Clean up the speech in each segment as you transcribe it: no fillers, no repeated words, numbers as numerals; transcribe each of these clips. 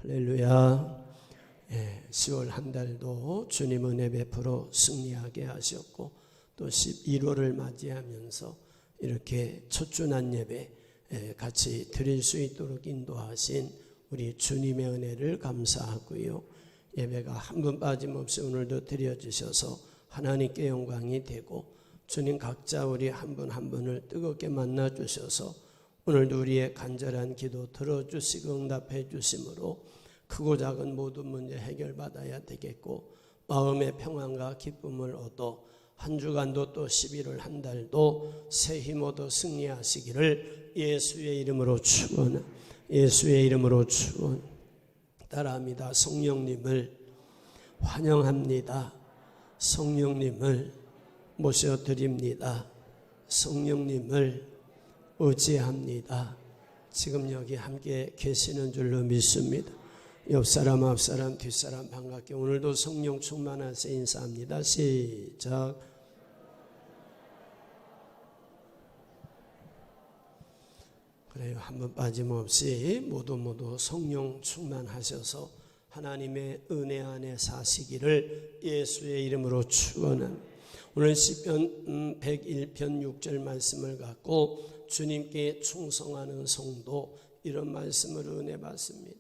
할렐루야. 10월 한 달도 주님 은혜 베풀어 승리하게 하셨고 또 11월을 맞이하면서 이렇게 첫 주난 예배 같이 드릴 수 있도록 인도하신 우리 주님의 은혜를 감사하고요. 예배가 한 분 빠짐없이 오늘도 드려주셔서 하나님께 영광이 되고 주님 각자 우리 한 분 한 분을 뜨겁게 만나주셔서 오늘도 우리의 간절한 기도 들어주시고 응답해 주심으로 크고 작은 모든 문제 해결받아야 되겠고 마음의 평안과 기쁨을 얻어 한 주간도 또 11월 한 달도 새 힘 얻어 승리하시기를 예수의 이름으로 축원. 예수의 이름으로 축원. 따라합니다. 성령님을 환영합니다. 성령님을 모셔드립니다. 성령님을 의지합니다. 지금 여기 함께 계시는 줄로 믿습니다. 옆사람 앞사람 뒷사람 반갑게 오늘도 성령 충만하세 인사합니다. 시작. 그래요. 한번 빠짐없이 모두 성령 충만하셔서 하나님의 은혜 안에 사시기를 예수의 이름으로 축원합니다. 오늘 시편 101편 6절 말씀을 갖고 주님께 충성하는 성도 이런 말씀을 은혜 받습니다.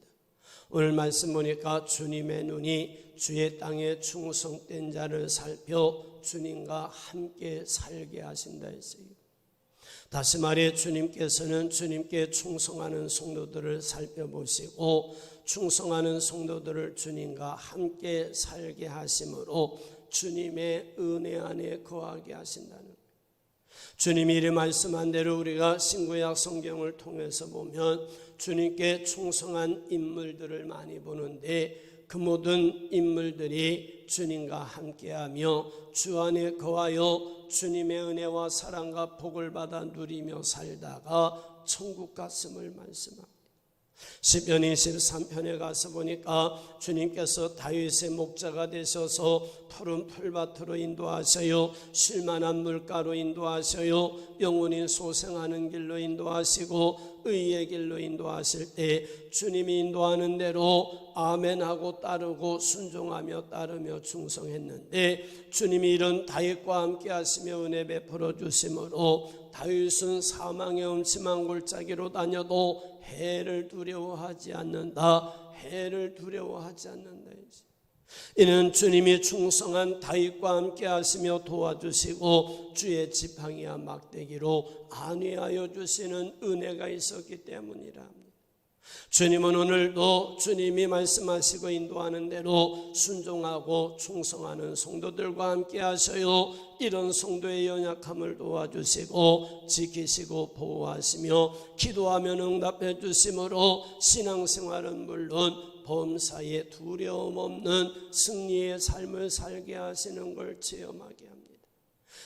오늘 말씀 보니까 주님의 눈이 주의 땅에 충성된 자를 살펴 주님과 함께 살게 하신다 했어요. 다시 말해 주님께서는 주님께 충성하는 성도들을 살펴보시고 충성하는 성도들을 주님과 함께 살게 하심으로 주님의 은혜 안에 거하게 하신다는 거예요. 주님이 이렇게 말씀한 대로 우리가 신구약 성경을 통해서 보면 주님께 충성한 인물들을 많이 보는데 그 모든 인물들이 주님과 함께하며 주 안에 거하여 주님의 은혜와 사랑과 복을 받아 누리며 살다가 천국 갔음을 말씀합니다. 시편 23편에 가서 보니까 주님께서 다윗의 목자가 되셔서 푸른 풀밭으로 인도하셔요, 쉴만한 물가로 인도하셔요, 영원히 소생하는 길로 인도하시고 의의 길로 인도하실 때 주님이 인도하는 대로 아멘하고 따르고 순종하며 따르며 충성했는데 주님이 이런 다윗과 함께 하시며 은혜 베풀어 주심으로 다윗은 사망의 음침한 골짜기로 다녀도 해를 두려워하지 않는다. 해를 두려워하지 않는다. 이는 주님이 충성한 다윗과 함께 하시며 도와주시고 주의 지팡이와 막대기로 안위하여 주시는 은혜가 있었기 때문이라 합니다. 주님은 오늘도 주님이 말씀하시고 인도하는 대로 순종하고 충성하는 성도들과 함께 하셔요. 이런 성도의 연약함을 도와주시고 지키시고 보호하시며 기도하면 응답해 주심으로 신앙생활은 물론 범사에 두려움 없는 승리의 삶을 살게 하시는 걸 체험하게 합니다.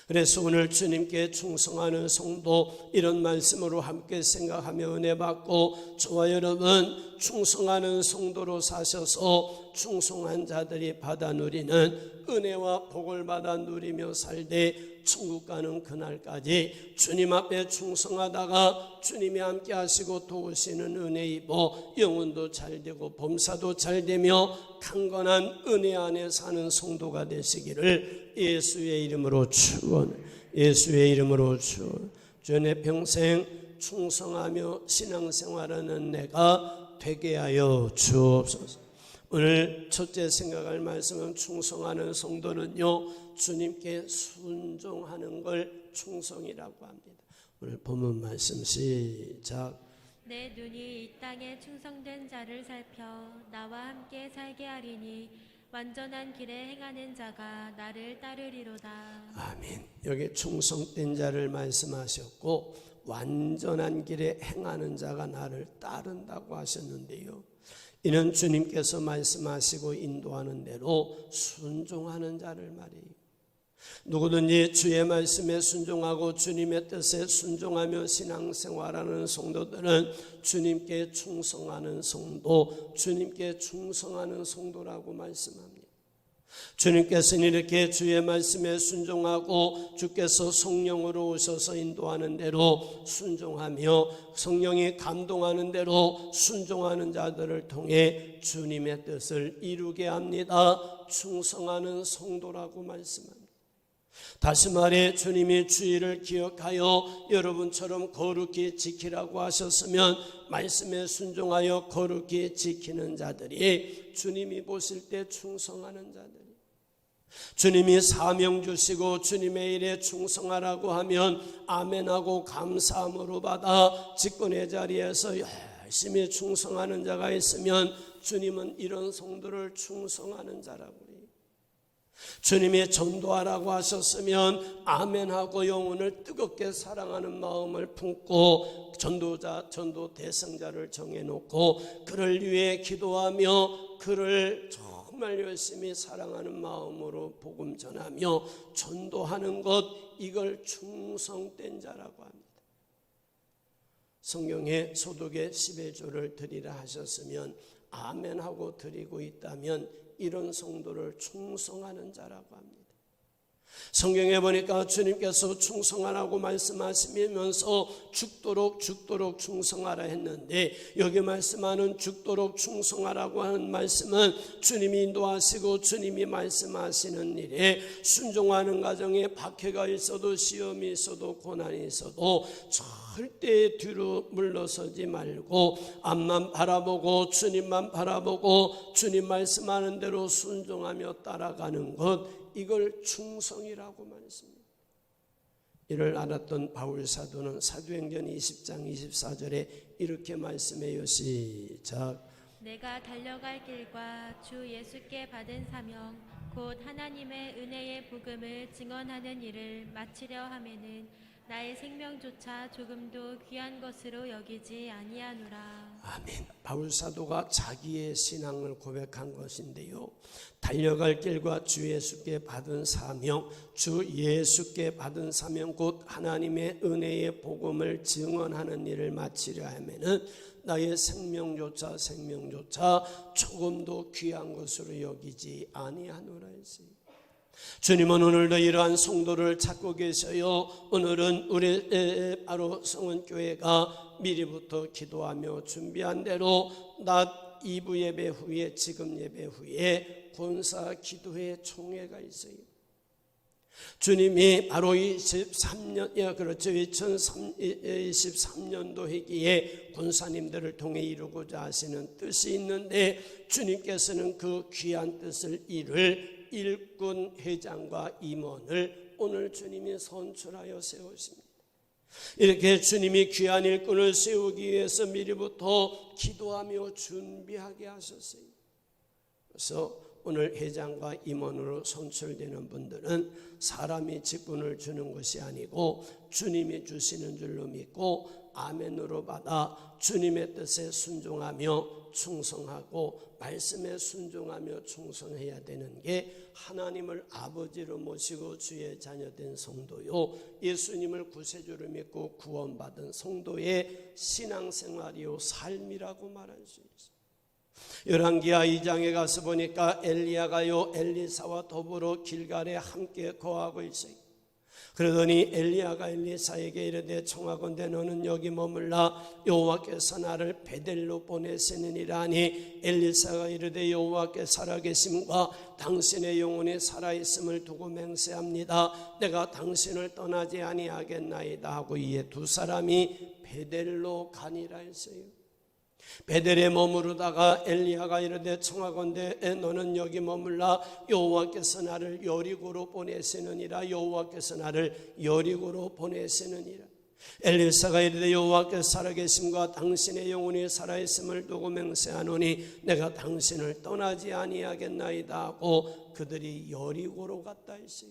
그래서 오늘 주님께 충성하는 성도 이런 말씀으로 함께 생각하며 은혜 받고 저와 여러분 충성하는 성도로 사셔서 충성한 자들이 받아 누리는 은혜와 복을 받아 누리며 살되 천국 가는 그날까지 주님 앞에 충성하다가 주님이 함께 하시고 도우시는 은혜 입어 영혼도 잘되고 범사도 잘되며 강건한 은혜 안에 사는 성도가 되시기를 예수의 이름으로 축원. 예수의 이름으로 축원. 주의 평생 충성하며 신앙생활하는 내가 되게 하여 주옵소서. 오늘 첫째 생각할 말씀은 충성하는 성도는요 주님께 순종하는 걸 충성이라고 합니다. 오늘 본문 말씀 시작. 내 눈이 이 땅에 충성된 자를 살펴 나와 함께 살게 하리니 완전한 길에 행하는 자가 나를 따르리로다. 아멘. 여기 충성된 자를 말씀하셨고 완전한 길에 행하는 자가 나를 따른다고 하셨는데요. 이는 주님께서 말씀하시고 인도하는 대로 순종하는 자를 말이에요. 누구든지 주의 말씀에 순종하고 주님의 뜻에 순종하며 신앙생활하는 성도들은 주님께 충성하는 성도, 주님께 충성하는 성도라고 말씀합니다. 주님께서는 이렇게 주의 말씀에 순종하고 주께서 성령으로 오셔서 인도하는 대로 순종하며 성령이 감동하는 대로 순종하는 자들을 통해 주님의 뜻을 이루게 합니다. 충성하는 성도라고 말씀합니다. 다시 말해 주님이 주의를 기억하여 여러분처럼 거룩히 지키라고 하셨으면 말씀에 순종하여 거룩히 지키는 자들이 주님이 보실 때 충성하는 자들이, 주님이 사명 주시고 주님의 일에 충성하라고 하면 아멘하고 감사함으로 받아 직분의 자리에서 열심히 충성하는 자가 있으면 주님은 이런 성도를 충성하는 자라고, 주님이 전도하라고 하셨으면 아멘하고 영혼을 뜨겁게 사랑하는 마음을 품고 전도 대상자를 정해놓고 그를 위해 기도하며 그를 정말 열심히 사랑하는 마음으로 복음 전하며 전도하는 것, 이걸 충성된 자라고 합니다. 성경에 소득의 10의 드리라 하셨으면 아멘하고 드리고 있다면 이런 성도를 충성하는 자라고 합니다. 성경에 보니까 주님께서 충성하라고 말씀하시면서 죽도록 충성하라 했는데, 여기 말씀하는 죽도록 충성하라고 하는 말씀은 주님이 인도하시고 주님이 말씀하시는 일에 순종하는 과정에 박해가 있어도 시험이 있어도 고난이 있어도 절대 뒤로 물러서지 말고 앞만 바라보고 주님만 바라보고 주님 말씀하는 대로 순종하며 따라가는 것, 이걸 충성이라고 말했습니다. 이를 알았던 바울 사도는 사도행전 20장 24절에 이렇게 말씀해요. 시작. 내가 달려갈 길과 주 예수께 받은 사명 곧 하나님의 은혜의 복음을 증언하는 일을 마치려 하면은 나의 생명조차 조금도 귀한 것으로 여기지 아니하노라. 아멘. 바울 사도가 자기의 신앙을 고백한 것인데요, 달려갈 길과 주 예수께 받은 사명, 주 예수께 받은 사명 곧 하나님의 은혜의 복음을 증언하는 일을 마치려 하면은 나의 생명조차 조금도 귀한 것으로 여기지 아니하노라 했어요. 주님은 오늘도 이러한 성도를 찾고 계셔요. 오늘은 우리 바로 성원교회가 미리부터 기도하며 준비한 대로 낮 2부 예배 후에, 지금 예배 후에 권사 기도회 총회가 있어요. 주님이 바로 2023년도 회기에 권사님들을 통해 이루고자 하시는 뜻이 있는데, 주님께서는 그 귀한 뜻을 이룰 일꾼 회장과 임원을 오늘 주님이 선출하여 세우십니다. 이렇게 주님이 귀한 일꾼을 세우기 위해서 미리부터 기도하며 준비하게 하셨어요. 그래서 오늘 회장과 임원으로 선출되는 분들은 사람이 직분을 주는 것이 아니고 주님이 주시는 줄로 믿고 아멘으로 받아 주님의 뜻에 순종하며 충성하고 말씀에 순종하며 충성해야 되는 게 하나님을 아버지로 모시고 주의 자녀된 성도요, 예수님을 구세주로 믿고 구원받은 성도의 신앙생활이요 삶이라고 말할 수 있어요. 열왕기하 2장에 가서 보니까 엘리야가요 엘리사와 더불어 길갈에 함께 거하고 있어요. 그러더니 엘리야가 엘리사에게 이르되 청하건대 너는 여기 머물라, 여호와께서 나를 베델로 보내시느니라 하니, 엘리사가 이르되 여호와께 살아계심과 당신의 영혼이 살아있음을 두고 맹세합니다. 내가 당신을 떠나지 아니하겠나이다 하고 이에 두 사람이 베델로 가니라 했어요. 베델에 머무르다가 엘리야가 이르되 청하건대 너는 여기 머물라, 여호와께서 나를 여리고로 보내시느니라. 여호와께서 나를 여리고로 보내시느니라. 엘리사가 이르되 여호와께서 살아계심과 당신의 영혼이 살아있음을 두고 맹세하노니 내가 당신을 떠나지 아니하겠나이다 하고 그들이 여리고로 갔다 했어요.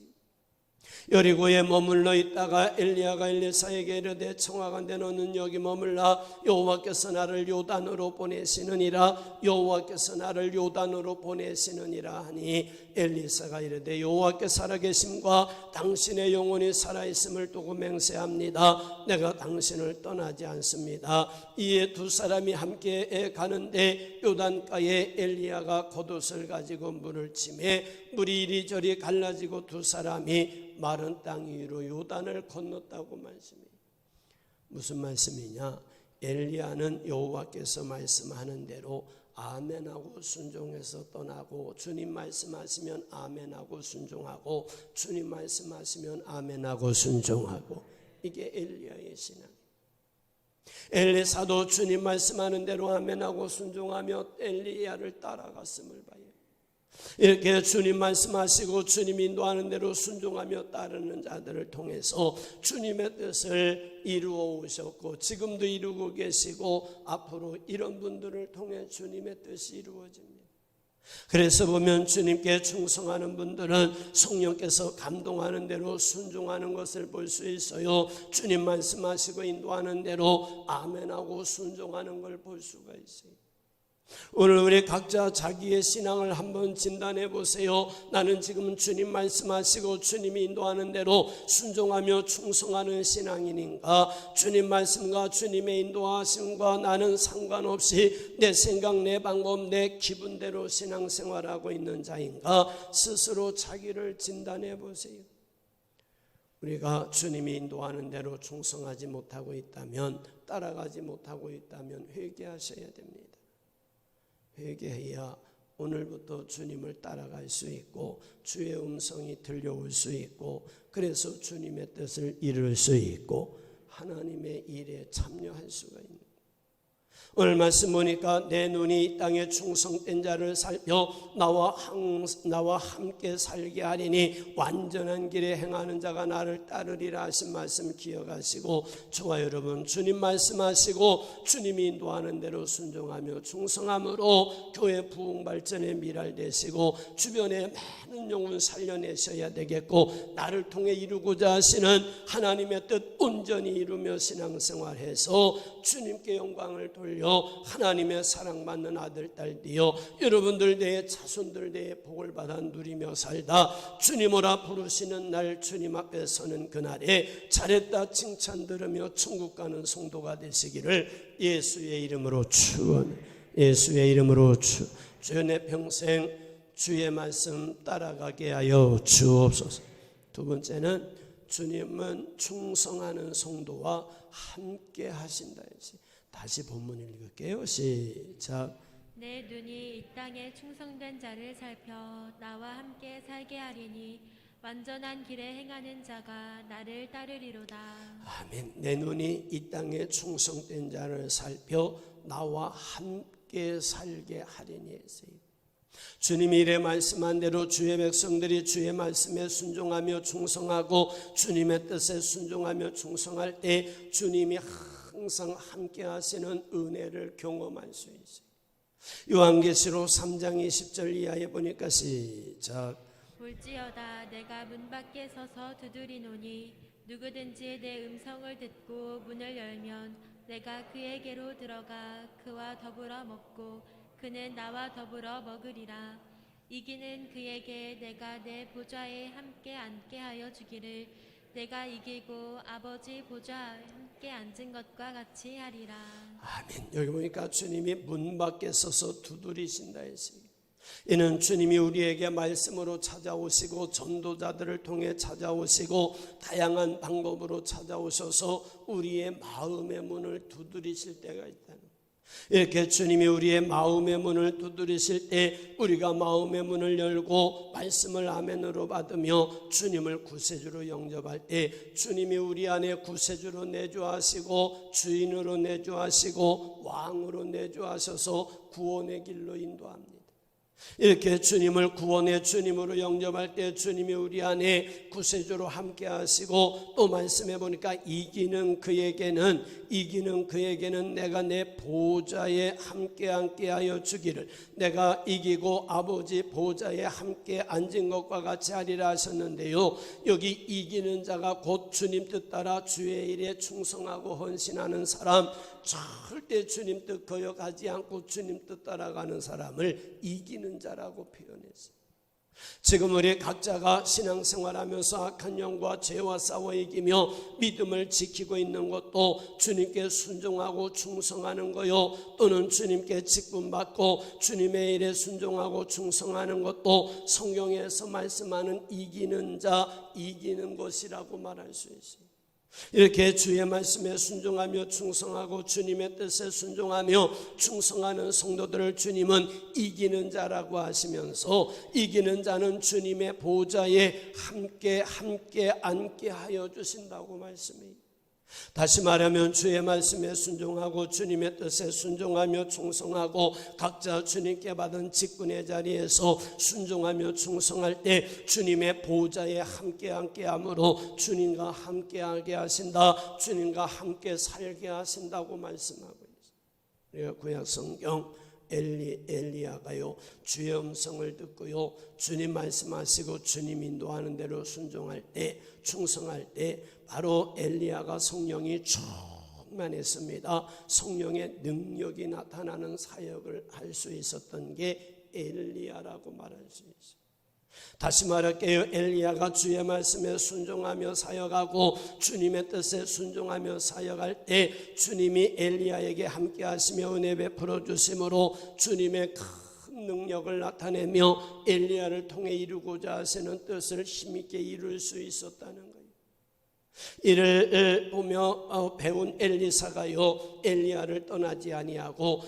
여리고에 머물러 있다가 엘리야가 엘리사에게 이르되 청하건대 너는 여기 머물라. 여호와께서 나를 요단으로 보내시느니라. 여호와께서 나를 요단으로 보내시느니라 하니 엘리사가 이르되 여호와께 살아계심과 당신의 영혼이 살아있음을 두고 맹세합니다. 내가 당신을 떠나지 않습니다. 이에 두 사람이 함께 가는데 요단가에 엘리야가 겉옷을 가지고 물을 치매 물이 이리저리 갈라지고 두 사람이 마른 땅 위로 요단을 건넜다고 말씀해요. 무슨 말씀이냐? 엘리야는 여호와께서 말씀하는 대로 아멘하고 순종해서 떠나고, 주님 말씀하시면 아멘하고 순종하고, 주님 말씀하시면 아멘하고 순종하고, 이게 엘리야의 신앙. 엘리사도 주님 말씀하는 대로 아멘하고 순종하며 엘리야를 따라갔음을 봐요. 이렇게 주님 말씀하시고 주님 인도하는 대로 순종하며 따르는 자들을 통해서 주님의 뜻을 이루어 오셨고, 지금도 이루고 계시고, 앞으로 이런 분들을 통해 주님의 뜻이 이루어집니다. 그래서 보면 주님께 충성하는 분들은 성령께서 감동하는 대로 순종하는 것을 볼 수 있어요. 주님 말씀하시고 인도하는 대로 아멘하고 순종하는 걸 볼 수가 있어요. 오늘 우리 각자 자기의 신앙을 한번 진단해 보세요. 나는 지금 주님 말씀하시고 주님이 인도하는 대로 순종하며 충성하는 신앙인인가? 주님 말씀과 주님의 인도하심과 나는 상관없이 내 생각, 내 방법, 내 기분대로 신앙생활하고 있는 자인가? 스스로 자기를 진단해 보세요. 우리가 주님이 인도하는 대로 충성하지 못하고 있다면, 따라가지 못하고 있다면 회개하셔야 됩니다. 회개해야 오늘부터 주님을 따라갈 수 있고, 주의 음성이 들려올 수 있고, 그래서 주님의 뜻을 이룰 수 있고, 하나님의 일에 참여할 수가 있는. 오늘 말씀 보니까 내 눈이 이 땅에 충성된 자를 살펴 나와 함께 살게 하리니 완전한 길에 행하는 자가 나를 따르리라 하신 말씀 기억하시고, 저와 여러분 주님 말씀하시고 주님이 인도하는 대로 순종하며 충성함으로 교회 부흥 발전에 미랄되시고 주변에 많은 영혼 살려내셔야 되겠고, 나를 통해 이루고자 하시는 하나님의 뜻 온전히 이루며 신앙생활해서 주님께 영광을 돌려 하나님의 사랑받는 아들, 딸 되어 여러분들 내 자손들 내 복을 받아 누리며 살다 주님으로 부르시는 날, 주님 앞에 서는 그날에 잘했다 칭찬 들으며 천국 가는 성도가 되시기를 예수의 이름으로 축원합니다. 예수의 이름으로 주여 내 평생 주의 말씀 따라가게 하여 주옵소서. 두 번째는 주님은 충성하는 성도와 함께 하신다. 다시 본문 읽을게요. 시작. 내 눈이 이 땅에 충성된 자를 살펴 나와 함께 살게 하리니 완전한 길에 행하는 자가 나를 따르리로다. 아멘. 내 눈이 이 땅에 충성된 자를 살펴 나와 함께 살게 하리니 했어요. 주님이 이래 말씀한 대로 주의 백성들이 주의 말씀에 순종하며 충성하고 주님의 뜻에 순종하며 충성할 때 주님이 항상 함께 하시는 은혜를 경험할 수 있어요. 요한계시록 3장 20절 이하에 보니까 시작. 볼지어다 내가 문 밖에 서서 두드리노니 누구든지 내 음성을 듣고 문을 열면 내가 그에게로 들어가 그와 더불어 먹고 그는 나와 더불어 먹으리라. 이기는 그에게 내가 내 보좌에 함께 앉게 하여 주기를 내가 이기고 아버지 보좌에 함께 앉은 것과 같이 하리라. 아멘. 여기 보니까 주님이 문 밖에 서서 두드리신다 했어요. 이는 주님이 우리에게 말씀으로 찾아오시고 전도자들을 통해 찾아오시고 다양한 방법으로 찾아오셔서 우리의 마음의 문을 두드리실 때가 있다는 거예요. 이렇게 주님이 우리의 마음의 문을 두드리실 때 우리가 마음의 문을 열고 말씀을 아멘으로 받으며 주님을 구세주로 영접할 때 주님이 우리 안에 구세주로 내주하시고 주인으로 내주하시고 왕으로 내주하셔서 구원의 길로 인도합니다. 이렇게 주님을 구원의 주님으로 영접할 때 주님이 우리 안에 구세주로 함께 하시고, 또 말씀해 보니까 이기는 그에게는 내가 내 보좌에 함께 하여 주기를, 내가 이기고 아버지 보좌에 함께 앉은 것과 같이 하리라 하셨는데요, 여기 이기는 자가 곧 주님 뜻 따라 주의 일에 충성하고 헌신하는 사람, 절대 주님 뜻 거역하지 않고 주님 뜻 따라가는 사람을 이기는 자라고 표현했어요. 지금 우리 각자가 신앙생활하면서 악한 영과 죄와 싸워 이기며 믿음을 지키고 있는 것도 주님께 순종하고 충성하는 거요, 또는 주님께 직분받고 주님의 일에 순종하고 충성하는 것도 성경에서 말씀하는 이기는 자, 이기는 것이라고 말할 수 있어요. 이렇게 주의 말씀에 순종하며 충성하고 주님의 뜻에 순종하며 충성하는 성도들을 주님은 이기는 자라고 하시면서, 이기는 자는 주님의 보좌에 함께 앉게 하여 주신다고 말씀해요. 다시 말하면 주의 말씀에 순종하고 주님의 뜻에 순종하며 충성하고 각자 주님께 받은 직분의 자리에서 순종하며 충성할 때 주님의 보좌에 함께 함으로 주님과 함께하게 하신다, 주님과 함께 살게 하신다고 말씀하고 있습니다. 구약 성경 엘리야가요, 주의 음성을 듣고요, 주님 말씀하시고 주님 인도하는 대로 순종할 때, 충성할 때 바로 엘리야가 성령이 충만했습니다. 성령의 능력이 나타나는 사역을 할 수 있었던 게 엘리야라고 말할 수 있어요. 다시 말할게요. 엘리야가 주의 말씀에 순종하며 사역하고 주님의 뜻에 순종하며 사역할 때 주님이 엘리야에게 함께 하시며 은혜 베풀어 주심으로 주님의 큰 능력을 나타내며 엘리야를 통해 이루고자 하시는 뜻을 힘있게 이룰 수 있었다는 거예요. 이를 보며 배운 엘리사가요, 엘리야를 떠나지 아니하고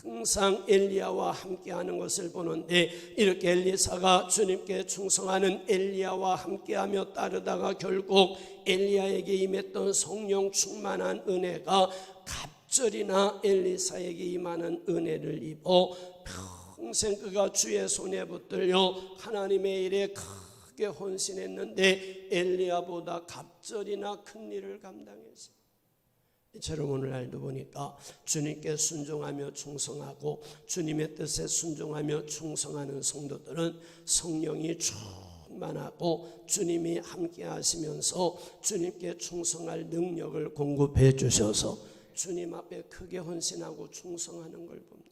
항상 엘리야와 함께하는 것을 보는데, 이렇게 엘리사가 주님께 충성하는 엘리야와 함께하며 따르다가 결국 엘리야에게 임했던 성령 충만한 은혜가 갑절이나 엘리사에게 임하는 은혜를 입어 평생 그가 주의 손에 붙들려 하나님의 일에 크게 헌신했는데 엘리야보다 갑절이나 큰 일을 감당했어요. 이처럼 오늘날도 보니까 주님께 순종하며 충성하고 주님의 뜻에 순종하며 충성하는 성도들은 성령이 충만하고 주님이 함께 하시면서 주님께 충성할 능력을 공급해 주셔서 주님 앞에 크게 헌신하고 충성하는 걸 봅니다.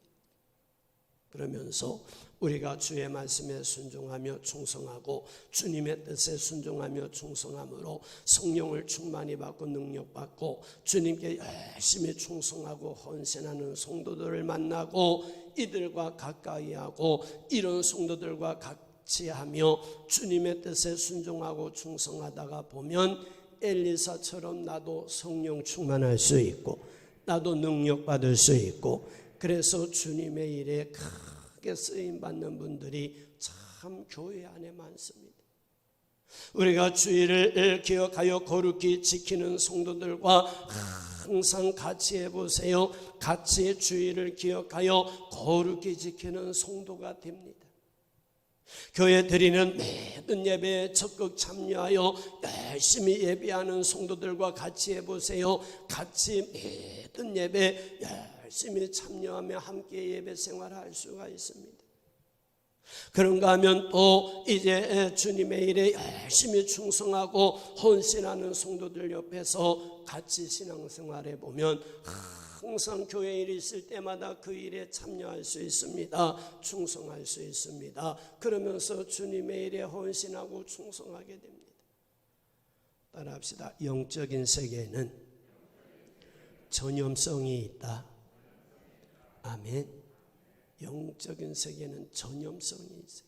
그러면서 우리가 주의 말씀에 순종하며 충성하고 주님의 뜻에 순종하며 충성함으로 성령을 충만히 받고 능력받고 주님께 열심히 충성하고 헌신하는 성도들을 만나고 이들과 가까이하고 이런 성도들과 같이 하며 주님의 뜻에 순종하고 충성하다가 보면 엘리사처럼 나도 성령 충만할 수 있고 나도 능력받을 수 있고, 그래서 주님의 일에 크게 쓰임받는 분들이 참 교회 안에 많습니다. 우리가 주일을 기억하여 거룩히 지키는 성도들과 항상 같이 해보세요. 같이 주일을 기억하여 거룩히 지키는 성도가 됩니다. 교회 드리는 모든 예배에 적극 참여하여 열심히 예배하는 성도들과 같이 해보세요. 같이 모든 예배 열심히 참여하며 함께 예배 생활할 수가 있습니다. 그런가 하면 또 이제 주님의 일에 열심히 충성하고 헌신하는 성도들 옆에서 같이 신앙생활해 보면 항상 교회 일이 있을 때마다 그 일에 참여할 수 있습니다. 충성할 수 있습니다. 그러면서 주님의 일에 헌신하고 충성하게 됩니다. 따라합시다. 영적인 세계에는 전염성이 있다. 아멘. 영적인 세계는 전염성이 있어요.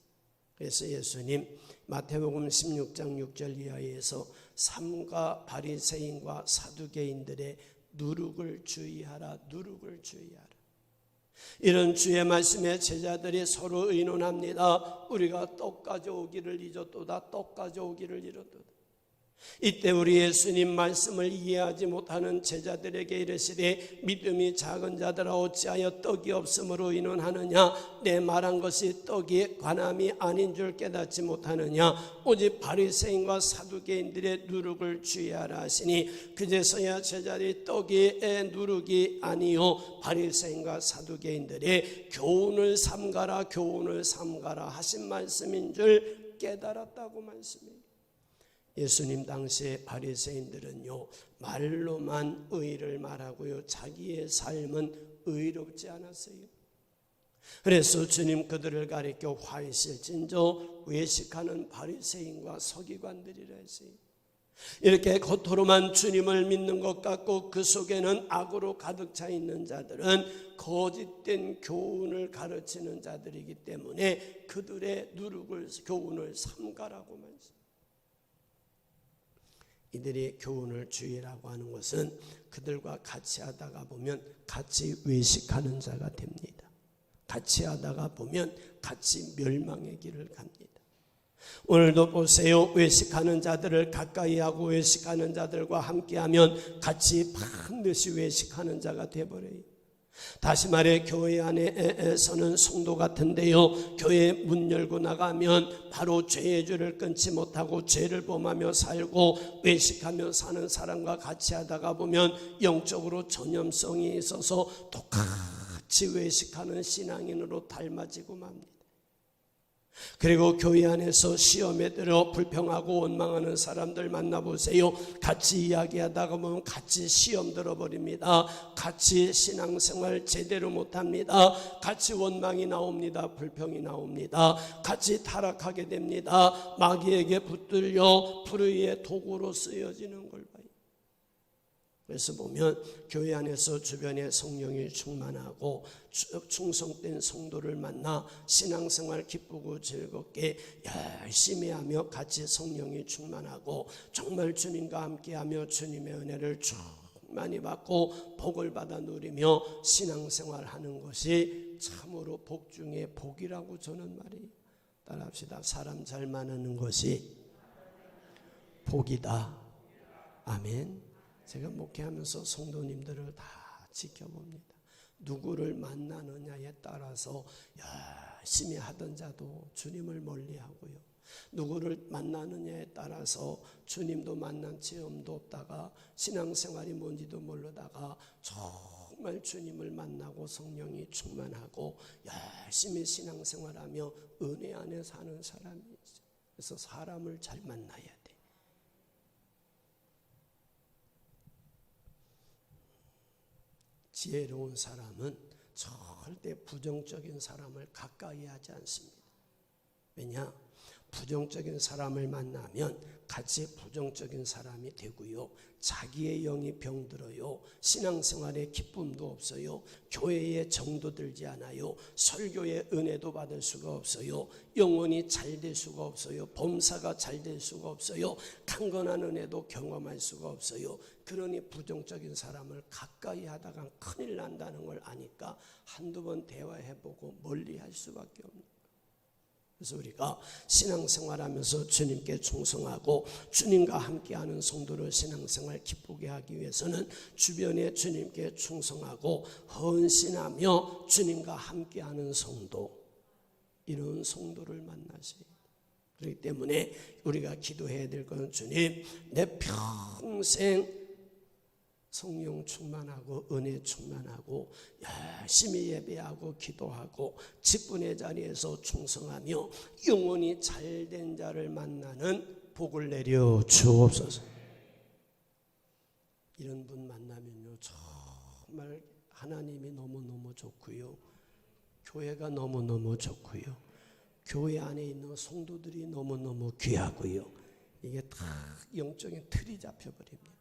그래서 예수님 마태복음 16장 6절 이하에서 삼가 바리새인과 사두개인들의 누룩을 주의하라. 이런 주의 말씀에 제자들이 서로 의논합니다. 우리가 떡 가져오기를 잊었도다. 떡 가져오기를 잃었도다. 이때 우리 예수님 말씀을 이해하지 못하는 제자들에게 이르시되 믿음이 작은 자들아 어찌하여 떡이 없음으로 인원하느냐 내 말한 것이 떡이 관함이 아닌 줄 깨닫지 못하느냐 오직 바리새인과 사두개인들의 누룩을 주의하라 하시니 그제서야 제자들이 떡이 누룩이 아니요 바리새인과 사두개인들의 교훈을 삼가라 교훈을 삼가라 하신 말씀인 줄 깨달았다고 말씀해요. 예수님 당시에 바리새인들은요 말로만 의를 말하고요 자기의 삶은 의롭지 않았어요. 그래서 주님 그들을 가리켜 화이실진저 외식하는 바리새인과 서기관들이라 했어요. 이렇게 겉으로만 주님을 믿는 것 같고 그 속에는 악으로 가득 차 있는 자들은 거짓된 교훈을 가르치는 자들이기 때문에 그들의 누룩을 교훈을 삼가라고 말씀. 이들이 교훈을 주의라고 하는 것은 그들과 같이 하다가 보면 같이 외식하는 자가 됩니다. 같이 하다가 보면 같이 멸망의 길을 갑니다. 오늘도 보세요. 외식하는 자들을 가까이 하고 외식하는 자들과 함께하면 같이 반드시 외식하는 자가 되어버려요. 다시 말해 교회 안에서는 성도 같은데요 교회 문 열고 나가면 바로 죄의 줄을 끊지 못하고 죄를 범하며 살고 외식하며 사는 사람과 같이 하다가 보면 영적으로 전염성이 있어서 똑같이 외식하는 신앙인으로 닮아지고 맙니다. 그리고 교회 안에서 시험에 들어 불평하고 원망하는 사람들 만나보세요. 같이 이야기하다가 보면 같이 시험 들어버립니다. 같이 신앙생활 제대로 못합니다. 같이 원망이 나옵니다. 불평이 나옵니다. 같이 타락하게 됩니다. 마귀에게 붙들려 불의의 도구로 쓰여지는 걸 봐요. 그래서 보면 교회 안에서 주변에 성령이 충만하고 충성된 성도를 만나 신앙생활 기쁘고 즐겁게 열심히 하며 같이 성령이 충만하고 정말 주님과 함께하며 주님의 은혜를 충만히 받고 복을 받아 누리며 신앙생활하는 것이 참으로 복 중에 복이라고 저는 말이에요. 따라합시다. 사람 잘 만나는 것이 복이다. 아멘. 제가 목회하면서 성도님들을 다 지켜봅니다. 누구를 만나느냐에 따라서 열심히 하던 자도 주님을 멀리하고요. 누구를 만나느냐에 따라서 주님도 만난 체험도 없다가 신앙생활이 뭔지도 모르다가 정말 주님을 만나고 성령이 충만하고 열심히 신앙생활하며 은혜 안에 사는 사람이 있어요. 그래서 사람을 잘 만나야 돼요. 지혜로운 사람은 절대 부정적인 사람을 가까이 하지 않습니다. 왜냐? 부정적인 사람을 만나면 같이 부정적인 사람이 되고요. 자기의 영이 병들어요. 신앙생활에 기쁨도 없어요. 교회에 정도 들지 않아요. 설교에 은혜도 받을 수가 없어요. 영혼이 잘 될 수가 없어요. 범사가 잘 될 수가 없어요. 강건한 은혜도 경험할 수가 없어요. 그러니 부정적인 사람을 가까이 하다가 큰일 난다는 걸 아니까 한두 번 대화해보고 멀리할 수밖에 없는. 그래서 우리가 신앙생활하면서 주님께 충성하고 주님과 함께하는 성도를 신앙생활 기쁘게 하기 위해서는 주변에 주님께 충성하고 헌신하며 주님과 함께하는 성도, 이런 성도를 만나셔야 돼요. 그렇기 때문에 우리가 기도해야 될 것은 주님, 내 평생 성령 충만하고 은혜 충만하고 열심히 예배하고 기도하고 직분의 자리에서 충성하며 영혼이 잘된 자를 만나는 복을 내려 주옵소서. 이런 분 만나면요 정말 하나님이 너무너무 좋고요, 교회가 너무너무 좋고요, 교회 안에 있는 성도들이 너무너무 귀하고요, 이게 다 영적인 틀이 잡혀버립니다.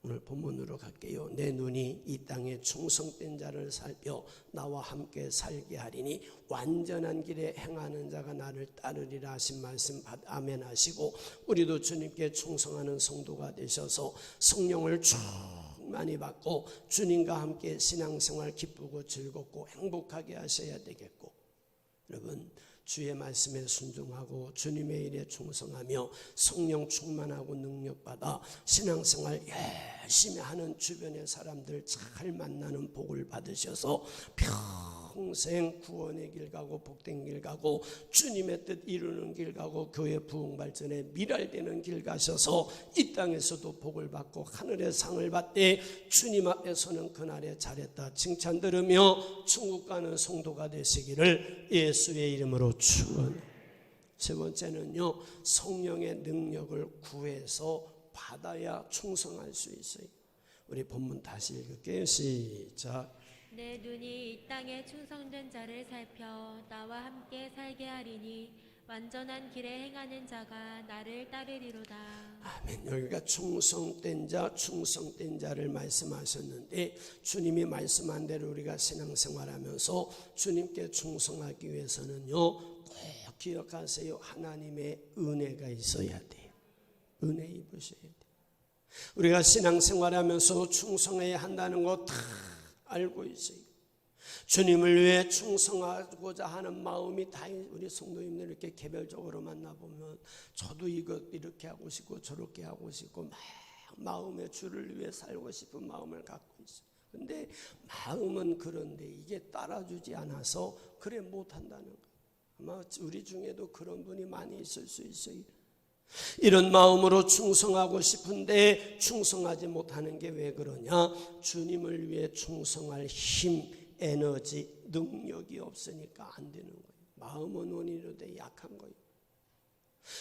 오늘 본문으로 갈게요. 내 눈이 이 땅에 충성된 자를 살펴 나와 함께 살게 하리니 완전한 길에 행하는 자가 나를 따르리라 하신 말씀 아멘 하시고, 우리도 주님께 충성하는 성도가 되셔서 성령을 충만히 받고 주님과 함께 신앙생활 기쁘고 즐겁고 행복하게 하셔야 되겠고, 여러분 주의 말씀에 순종하고 주님의 일에 충성하며 성령 충만하고 능력받아 신앙생활 열심히 하는 주변의 사람들 잘 만나는 복을 받으셔서 평생 구원의 길 가고 복된 길 가고 주님의 뜻 이루는 길 가고 교회 부흥 발전에 미랄되는 길 가셔서 이 땅에서도 복을 받고 하늘의 상을 받되 주님 앞에서는 그날에 잘했다 칭찬 들으며 천국 가는 성도가 되시기를 예수의 이름으로 축원합니다. 세 번째는요, 성령의 능력을 구해서 받아야 충성할 수 있어요. 우리 본문 다시 읽을게요. 시작. 내 눈이 이 땅에 충성된 자를 살펴 나와 함께 살게 하리니 완전한 길에 행하는 자가 나를 따르리로다. 아멘. 여기가 충성된 자, 충성된 자를 말씀하셨는데 주님이 말씀한 대로 우리가 신앙생활하면서 주님께 충성하기 위해서는요, 꼭 기억하세요. 하나님의 은혜가 있어야 돼요. 은혜 입으셔야 돼요. 우리가 신앙생활하면서 충성해야 한다는 거 다 알고 있어요. 주님을 위해 충성하고자 하는 마음이 다 우리 성도님들 이렇게 개별적으로 만나보면 저도 이렇게 하고 싶고 저렇게 하고 싶고 막 마음의 주를 위해 살고 싶은 마음을 갖고 있어요. 근데 마음은 그런데 이게 따라주지 않아서 그래 못한다는 거예요. 아마 우리 중에도 그런 분이 많이 있을 수 있어요. 이런 마음으로 충성하고 싶은데 충성하지 못하는 게 왜 그러냐? 주님을 위해 충성할 힘, 에너지, 능력이 없으니까 안 되는 거예요. 마음은 원이로되 약한 거예요.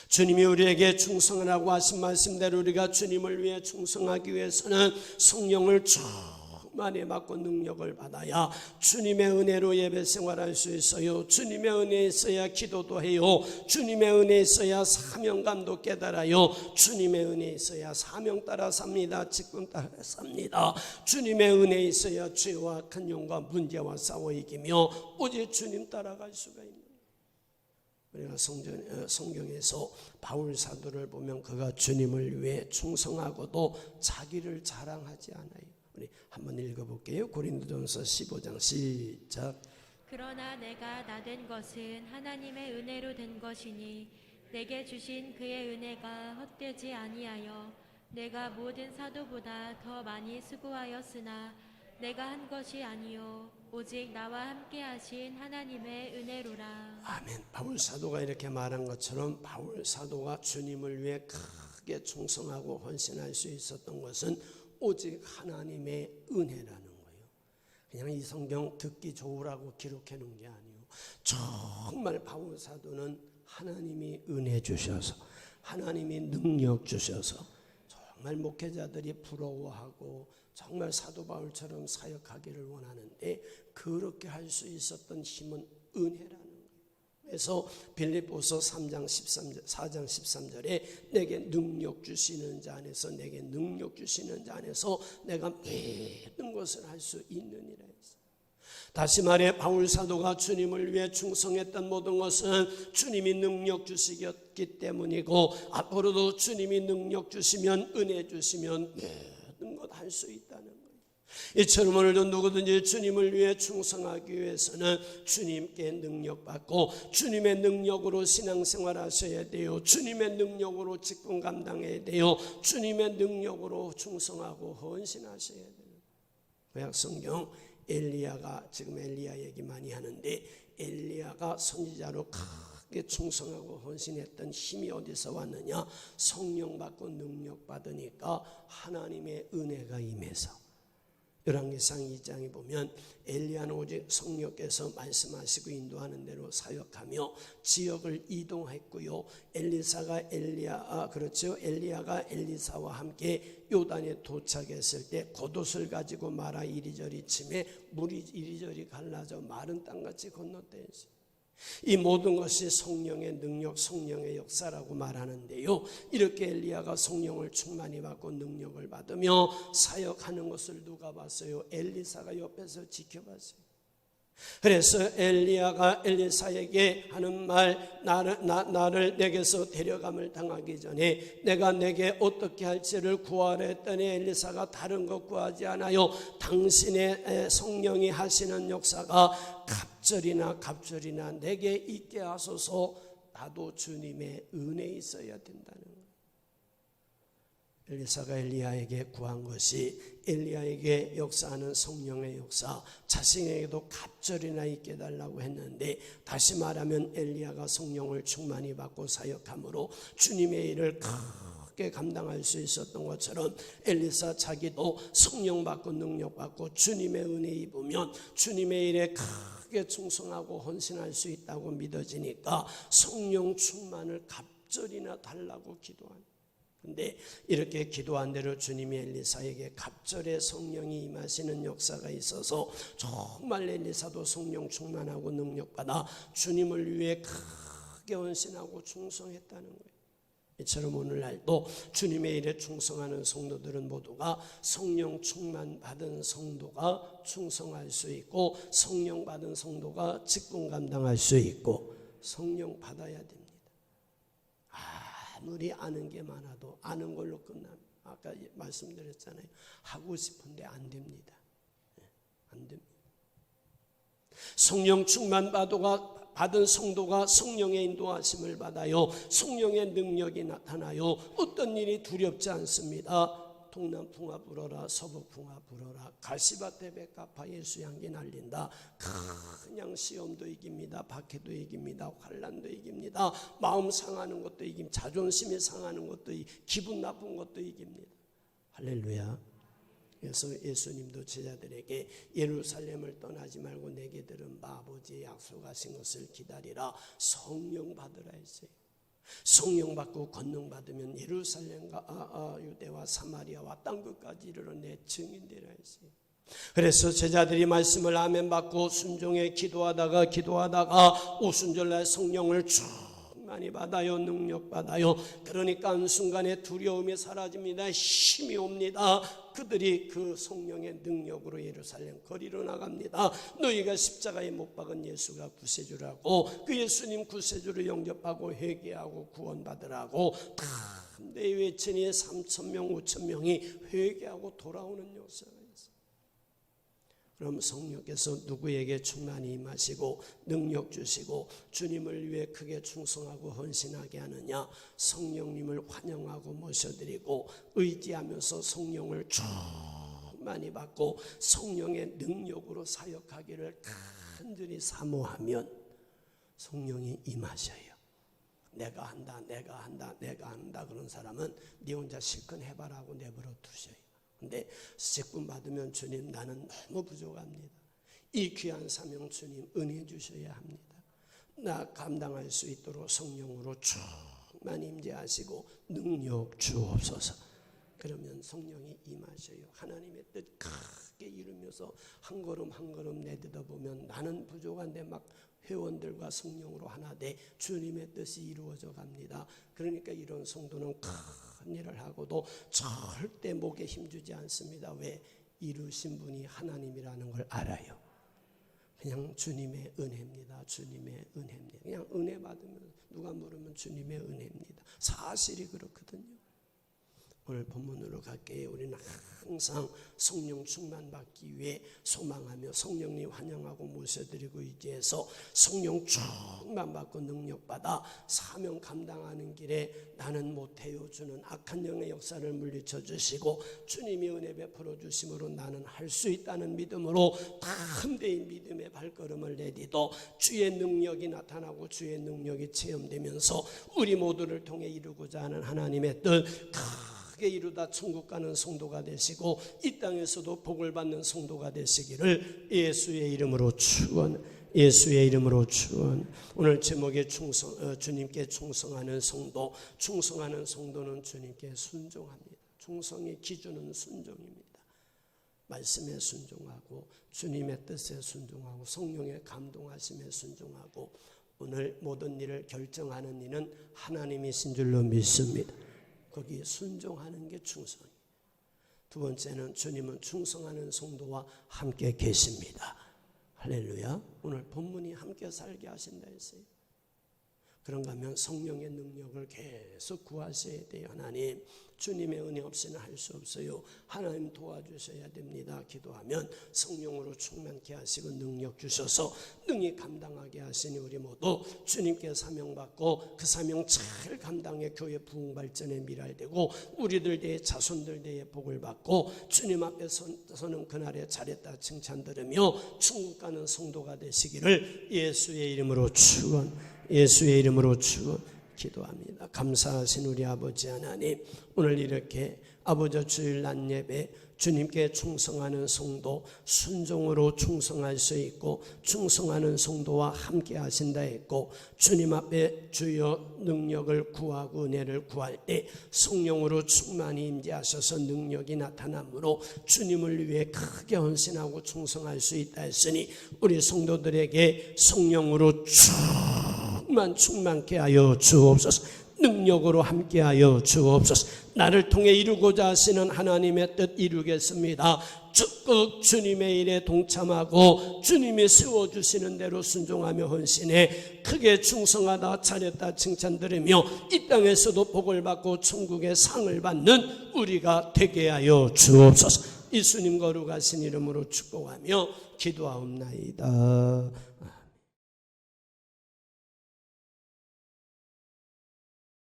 주님이 우리에게 충성하라고 하신 말씀대로 우리가 주님을 위해 충성하기 위해서는 성령을 충만히 받고 능력을 받아야 주님의 은혜로 예배 생활할 수 있어요. 주님의 은혜에 있어야 기도도 해요. 주님의 은혜에 있어야 사명감도 깨달아요. 주님의 은혜에 있어야 사명 따라 삽니다. 직분 따라 삽니다. 주님의 은혜에 있어야 죄와 악한 영과 문제와 싸워 이기며 오직 주님 따라갈 수가 있는 거예요. 우리가 성경에서 바울 사도를 보면 그가 주님을 위해 충성하고도 자기를 자랑하지 않아요. 우리 한번 읽어볼게요. 고린도전서 15장 시작. 그러나 내가 나 된 것은 하나님의 은혜로 된 것이니 내게 주신 그의 은혜가 헛되지 아니하여 내가 모든 사도보다 더 많이 수고하였으나 내가 한 것이 아니요 오직 나와 함께 하신 하나님의 은혜로라. 아멘. 바울 사도가 이렇게 말한 것처럼 바울 사도가 주님을 위해 크게 충성하고 헌신할 수 있었던 것은 오직 하나님의 은혜라는 거예요. 그냥 이 성경 듣기 좋으라고 기록해 놓은 게 아니에요. 정말 바울 사도는 하나님이 은혜 주셔서 하나님이 능력 주셔서 정말 목회자들이 부러워하고 정말 사도 바울처럼 사역하기를 원하는데 그렇게 할 수 있었던 힘은 은혜라는 거예요. 그래서 빌립보서 4장 13절에 내게 능력 주시는 자 안에서 내게 능력 주시는 자 안에서 내가 모든 것을 할 수 있느니라 했어요. 다시 말해 바울 사도가 주님을 위해 충성했던 모든 것은 주님이 능력 주시기 때문이고 앞으로도 주님이 능력 주시면 은혜 주시면 모든 것 할 수 있다는 거예요. 이처럼 오늘도 누구든지 주님을 위해 충성하기 위해서는 주님께 능력받고 주님의 능력으로 신앙생활 하셔야 돼요. 주님의 능력으로 직분 감당해야 돼요. 주님의 능력으로 충성하고 헌신하셔야 돼요. 구약 성경 엘리야가 지금 엘리야 얘기 많이 하는데 엘리야가 선지자로 크게 충성하고 헌신했던 힘이 어디서 왔느냐? 성령 받고 능력 받으니까 하나님의 은혜가 임해서 열왕기상 2장에 보면 엘리야는 오직 성령께서 말씀하시고 인도하는 대로 사역하며 지역을 이동했고요. 엘리야가 엘리사와 함께 요단에 도착했을 때 겉옷을 가지고 마라 이리저리 치매 물이 이리저리 갈라져 마른 땅같이 건너뛰었어요. 이 모든 것이 성령의 능력, 성령의 역사라고 말하는데요. 이렇게 엘리야가 성령을 충만히 받고 능력을 받으며 사역하는 것을 누가 봤어요? 엘리사가 옆에서 지켜봤어요. 그래서 엘리야가 엘리사에게 하는 말, 나를 내게서 데려감을 당하기 전에 내가 내게 어떻게 할지를 구하라 했더니 엘리사가 다른 것 구하지 않아요. 당신의 성령이 하시는 역사가 갑절이나 내게 있게 하소서. 나도 주님의 은혜 있어야 된다는 거예요. 엘리사가 엘리야에게 구한 것이 엘리야에게 역사하는 성령의 역사, 자신에게도 갑절이나 있게 해달라고 했는데, 다시 말하면 엘리야가 성령을 충만히 받고 사역함으로 주님의 일을 크게 감당할 수 있었던 것처럼 엘리사 자기도 성령 받고 능력 받고 주님의 은혜 입으면 주님의 일에 크게 충성하고 헌신할 수 있다고 믿어지니까 성령 충만을 갑절이나 달라고 기도합니다. 근데 이렇게 기도한 대로 주님이 엘리사에게 갑절의 성령이 임하시는 역사가 있어서 정말 엘리사도 성령 충만하고 능력받아 주님을 위해 크게 헌신하고 충성했다는 거예요. 이처럼 오늘날도 주님의 일에 충성하는 성도들은 모두가 성령 충만 받은 성도가 충성할 수 있고, 성령 받은 성도가 직분 감당할 수 있고, 성령 받아야 됩니다. 아무리 아는 게 많아도 아는 걸로 끝납니다. 아까 말씀드렸잖아요. 하고 싶은데 안 됩니다. 안 됩니다. 성령 충만 받은 성도가 성령의 인도하심을 받아요. 성령의 능력이 나타나요. 어떤 일이 두렵지 않습니다. 동남풍아 불어라, 서북풍아 불어라, 가시밭에 백합화 예수 향기 날린다. 그냥 시험도 이깁니다. 박해도 이깁니다. 환난도 이깁니다. 마음 상하는 것도 이깁니다. 자존심이 상하는 것도 기분 나쁜 것도 이깁니다. 할렐루야. 그래서 예수님도 제자들에게 예루살렘을 떠나지 말고 내게 들은 아버지의 약속하신 것을 기다리라, 성령 받으라 했어요. 성령 받고 권능 받으면 예루살렘과 유대와 사마리아와 땅 끝까지 이르러 내 증인되라 했어요. 그래서 제자들이 말씀을 아멘 받고 순종해 기도하다가 오순절날 성령을 충만히 받아요. 능력 받아요. 그러니까 한순간에 두려움이 사라집니다. 힘이 옵니다. 그들이 그 성령의 능력으로 예루살렘 거리로 나갑니다. 너희가 십자가에 못 박은 예수가 구세주라고, 그 예수님 구세주를 영접하고 회개하고 구원받으라고 담대히 외치니 3,000명 5,000명이 회개하고 돌아오는 역사가 있어요. 그럼 성령께서 누구에게 충만히 임하시고 능력 주시고 주님을 위해 크게 충성하고 헌신하게 하느냐? 성령님을 환영하고 모셔드리고 의지하면서 성령을 충만히 받고 성령의 능력으로 사역하기를 간절히 사모하면 성령이 임하셔요. 내가 한다 그런 사람은 네 혼자 실컷 해봐라고 내버려 두셔요. 근데 직분 받으면 주님 나는 너무 부족합니다. 이 귀한 사명 주님 은혜 주셔야 합니다. 나 감당할 수 있도록 성령으로 충만히 임재하시고 능력 주옵소서. 그러면 성령이 임하셔요. 하나님의 뜻 크게 이루면서 한 걸음 한 걸음 내딛어 보면 나는 부족한데 막 회원들과 성령으로 하나 돼 주님의 뜻이 이루어져 갑니다. 그러니까 이런 성도는 큰 일을 하고도 절대 목에 힘주지 않습니다. 왜? 이루신 분이 하나님이라는 걸 알아요. 그냥 주님의 은혜입니다. 주님의 은혜입니다. 그냥 은혜 받으면 누가 물으면 주님의 은혜입니다. 사실이 그렇거든요. 오늘 본문으로 갈게요. 우리는 항상 성령 충만 받기 위해 소망하며 성령님 환영하고 모셔드리고 의지해서 성령 충만 받고 능력 받아 사명 감당하는 길에 나는 못해요 주는 악한 영의 역사를 물리쳐 주시고 주님이 은혜 베풀어 주심으로 나는 할 수 있다는 믿음으로 담대히 믿음의 발걸음을 내딛어 주의 능력이 나타나고 주의 능력이 체험되면서 우리 모두를 통해 이루고자 하는 하나님의 뜻 이루다 천국 가는 성도가 되시고 이 땅에서도 복을 받는 성도가 되시기를 예수의 이름으로 축원. 예수의 이름으로 축원. 오늘 제목에 주님께 충성하는 성도. 충성하는 성도는 주님께 순종합니다. 충성의 기준은 순종입니다. 말씀에 순종하고 주님의 뜻에 순종하고 성령의 감동하심에 순종하고 오늘 모든 일을 결정하는 이는 하나님이신 줄로 믿습니다. 거기에 순종하는 게 충성이에요. 두 번째는 주님은 충성하는 성도와 함께 계십니다. 할렐루야. 오늘 본문이 함께 살게 하신다 했어요. 그런가 하면 성령의 능력을 계속 구하셔야 돼요. 하나님, 주님의 은혜 없이는 할 수 없어요. 하나님 도와주셔야 됩니다. 기도하면 성령으로 충만케 하시고 능력 주셔서 능히 감당하게 하시니 우리 모두 주님께 사명받고 그 사명 잘 감당해 교회 부흥 발전에 미랄되고 우리들 대해 자손들 대해 복을 받고 주님 앞에 서는 그날에 잘했다 칭찬 들으며 천국 가는 성도가 되시기를 예수의 이름으로 기도합니다. 감사하신 우리 아버지 하나님, 오늘 이렇게 아버지 주일 낮 예배 주님께 충성하는 성도, 순종으로 충성할 수 있고 충성하는 성도와 함께 하신다 했고, 주님 앞에 주여 능력을 구하고 은혜를 구할 때 성령으로 충만히 임재하셔서 능력이 나타나므로 주님을 위해 크게 헌신하고 충성할 수 있다 했으니 우리 성도들에게 성령으로 충만케 하여 주옵소서. 능력으로 함께하여 주옵소서. 나를 통해 이루고자 하시는 하나님의 뜻 이루겠습니다. 적극 주님의 일에 동참하고 주님이 세워주시는 대로 순종하며 헌신해 크게 충성하다 잘했다 칭찬 들으며 이 땅에서도 복을 받고 천국의 상을 받는 우리가 되게 하여 주옵소서. 예수님 거룩하신 이름으로 축복하며 기도하옵나이다.